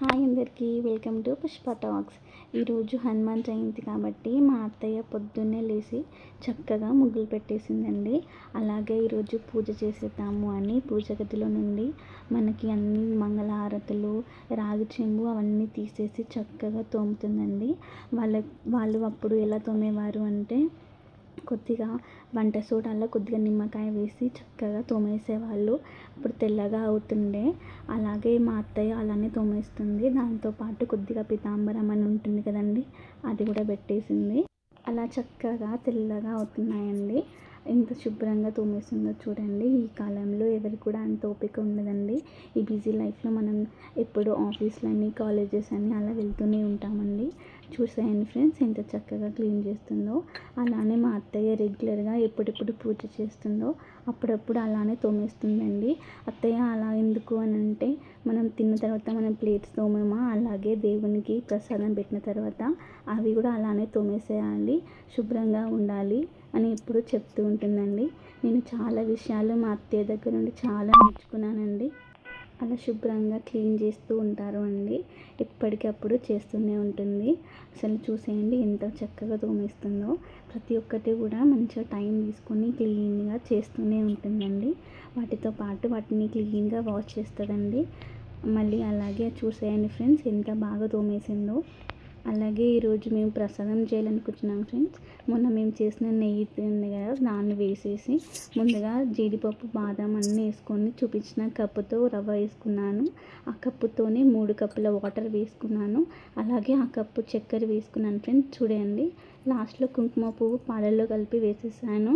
Hi అందరికీ welcome to Pushpa talks. ఈరోజు హనుమాన్ జయంతి కాబట్టి మా అత్తయ్య పొద్దున్నే లేచి చక్కగా ముగ్గులు పెట్టేసిందండి. అలాగే ఈరోజు పూజ చేసేద్దాము అని పూజ గదిలో నుండి మనకి అన్ని మంగళహారతులు, రాగి చెంబు అవన్నీ తీసేసి చక్కగా తోముతుందండి. వాళ్ళు అప్పుడు ఎలా తోమేవారు అంటే కొద్దిగా వంట సోడాలో కొద్దిగా నిమ్మకాయ వేసి చక్కగా తోమేసేవాళ్ళు. ఇప్పుడు తెల్లగా అవుతుండే. అలాగే మా అత్తయ్య అలానే తోమేస్తుంది. దాంతోపాటు కొద్దిగా పీతాంబరం అని ఉంటుంది కదండి, అది కూడా పెట్టేసింది. అలా చక్కగా తెల్లగా అవుతున్నాయండి. ఎంత శుభ్రంగా తోమేస్తుందో చూడండి. ఈ కాలంలో ఎవరికి కూడా అంత ఓపిక ఉండదండి. ఈ బిజీ లైఫ్లో మనం ఎప్పుడు ఆఫీస్లని, కాలేజెస్ అని అలా వెళ్తూనే ఉంటామండి. చూసేయండి ఫ్రెండ్స్ ఎంత చక్కగా క్లీన్ చేస్తుందో. అలానే మా అత్తయ్య రెగ్యులర్గా ఎప్పుడెప్పుడు పూజ చేస్తుందో అప్పుడప్పుడు అలానే తోమేస్తుందండి. అత్తయ్య అలా ఎందుకు అని అంటే, మనం తిన్న తర్వాత మనం ప్లేట్స్ తోమేమా, అలాగే దేవునికి ప్రసాదం పెట్టిన తర్వాత అవి కూడా అలానే తోమేసేయాలి, శుభ్రంగా ఉండాలి అని ఎప్పుడు చెప్తూ ఉంటుందండి. నేను చాలా విషయాలు మా అత్తయ్య దగ్గర నుండి చాలా నేర్చుకున్నానండి. అలా శుభ్రంగా క్లీన్ చేస్తూ ఉంటారు అండి. ఎప్పటికప్పుడు చేస్తూనే ఉంటుంది. అసలు చూసేయండి ఎంత చక్కగా తోమేస్తుందో. ప్రతి ఒక్కటి కూడా మంచిగా టైం తీసుకొని క్లీన్గా చేస్తూనే ఉంటుందండి. వాటితో పాటు వాటిని క్లీన్గా వాష్ చేస్తుందండి. మళ్ళీ అలాగే చూసేయండి ఫ్రెండ్స్ ఎంత బాగా తోమేసిందో. అలాగే ఈరోజు మేము ప్రసాదం చేయాలనుకుంటున్నాం ఫ్రెండ్స్. మొన్న మేము చేసిన నెయ్యి ఉంది కదా, దాన్ని వేసేసి ముందుగా జీడిపప్పు, బాదం అన్నీ వేసుకొని చూపించిన కప్పుతో రవ్వ వేసుకున్నాను. ఆ కప్పుతోనే 3 కప్పుల వాటర్ వేసుకున్నాను. అలాగే ఆ కప్పు చక్కెర వేసుకున్నాను ఫ్రెండ్స్. చూడండి, లాస్ట్లో కుంకుమ పువ్వు పాలల్లో కలిపి వేసేసాను.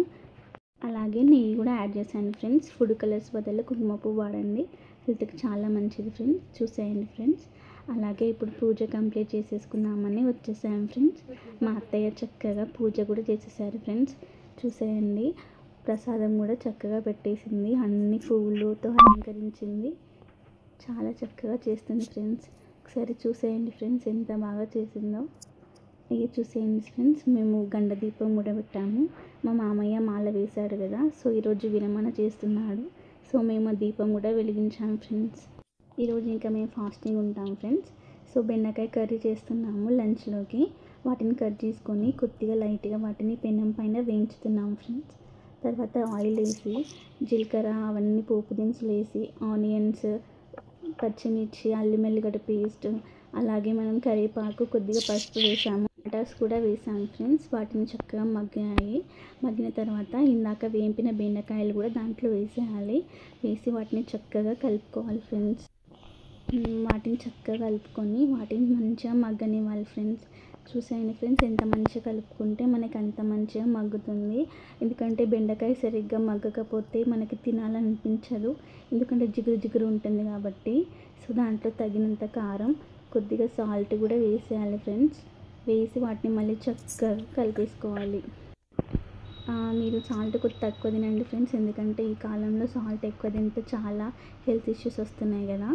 అలాగే నెయ్యి కూడా యాడ్ చేశాను ఫ్రెండ్స్. ఫుడ్ కలర్స్ బదులు కుంకుమ పువ్వు వాడండి, హెల్త్కి చాలా మంచిది ఫ్రెండ్స్. చూసేయండి ఫ్రెండ్స్. అలాగే ఇప్పుడు పూజ కంప్లీట్ చేసేసుకుందామని వచ్చేసాం ఫ్రెండ్స్. మా అత్తయ్య చక్కగా పూజ కూడా చేసేసారు ఫ్రెండ్స్. చూసేయండి, ప్రసాదం కూడా చక్కగా పెట్టేసింది, అన్ని పువ్వులతో అలంకరించింది. చాలా చక్కగా చేస్తుంది ఫ్రెండ్స్. ఒకసారి చూసేయండి ఫ్రెండ్స్ ఎంత బాగా చేసిందో. ఇవి చూసేయండి ఫ్రెండ్స్, మేము గండ దీపం కూడా పెట్టాము. మా మామయ్య మాల వేశాడు కదా, సో ఈరోజు విరమణ చేస్తున్నాడు. సో మేము ఆ దీపం కూడా వెలిగించాం ఫ్రెండ్స్. ఈరోజు ఇంకా మేము ఫాస్టింగ్ ఉంటాం ఫ్రెండ్స్. సో బెండకాయ కర్రీ చేస్తున్నాము లంచ్లోకి. వాటిని కట్ చేసుకొని కొద్దిగా లైట్గా వాటిని పెనం పైన వేయించుతున్నాము ఫ్రెండ్స్. తర్వాత ఆయిల్ వేసి జీలకర్ర అవన్నీ పోపు దినుసులు వేసి ఆనియన్స్, పచ్చిమిర్చి, అల్లం వెల్లిగడ్డ పేస్ట్, అలాగే మనం కరివేపాకు, కొద్దిగా పసుపు వేసాము, టమాటాస్ కూడా వేసాము ఫ్రెండ్స్. వాటిని చక్కగా మగ్గిన తర్వాత ఇందాక వేంపిన బెండకాయలు కూడా దాంట్లో వేసేయాలి. వేసి వాటిని చక్కగా కలుపుకోవాలి ఫ్రెండ్స్. వాటిని చక్కగా కలుపుకొని వాటిని మంచిగా మగ్గనివ్వాలి ఫ్రెండ్స్. చూసేయండి ఫ్రెండ్స్, ఎంత మంచిగా కలుపుకుంటే మనకి అంత మంచిగా మగ్గుతుంది. ఎందుకంటే బెండకాయ సరిగ్గా మగ్గకపోతే మనకి తినాలనిపించదు, ఎందుకంటే జిగురు జిగురు ఉంటుంది కాబట్టి. సో దాంట్లో తగినంత కారం, కొద్దిగా సాల్ట్ కూడా వేసేయాలి ఫ్రెండ్స్. వేసి వాటిని మళ్ళీ చక్కగా కలిపేసుకోవాలి. మీరు సాల్ట్ కొద్దిగా తక్కువ తినండి ఫ్రెండ్స్, ఎందుకంటే ఈ కాలంలో సాల్ట్ ఎక్కువ తింటే చాలా హెల్త్ ఇష్యూస్ వస్తున్నాయి కదా.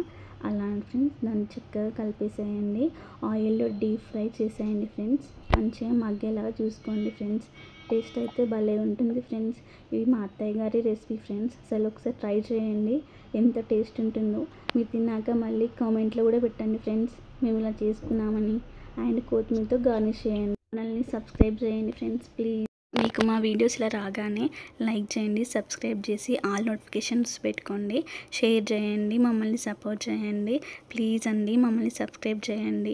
అలా ఫ్రెండ్స్ దాన్ని చక్కగా కలిపేసేయండి. ఆయిల్లో డీప్ ఫ్రై చేసేయండి ఫ్రెండ్స్. మంచిగా మగ్గేలాగా చూసుకోండి ఫ్రెండ్స్. టేస్ట్ అయితే భలే ఉంటుంది ఫ్రెండ్స్. ఇవి మా అత్తయ్య గారి రెసిపీ ఫ్రెండ్స్. అసలు ఒకసారి ట్రై చేయండి, ఎంత టేస్ట్ ఉంటుందో. మీరు తిన్నాక మళ్ళీ కామెంట్లో కూడా పెట్టండి ఫ్రెండ్స్, మేము ఇలా చేసుకున్నామని. అండ్ కొత్తిమీరతో గార్నిష్ చేయండి. ఛానల్ని సబ్స్క్రైబ్ చేయండి ఫ్రెండ్స్ ప్లీజ్. మీకు మా వీడియోస్ ఇలా రాగానే లైక్ చేయండి, సబ్స్క్రైబ్ చేసి ఆల్ నోటిఫికేషన్స్ పెట్టుకోండి, షేర్ చేయండి, మమ్మల్ని సపోర్ట్ చేయండి ప్లీజ్ అండి, మమ్మల్ని సబ్స్క్రైబ్ చేయండి.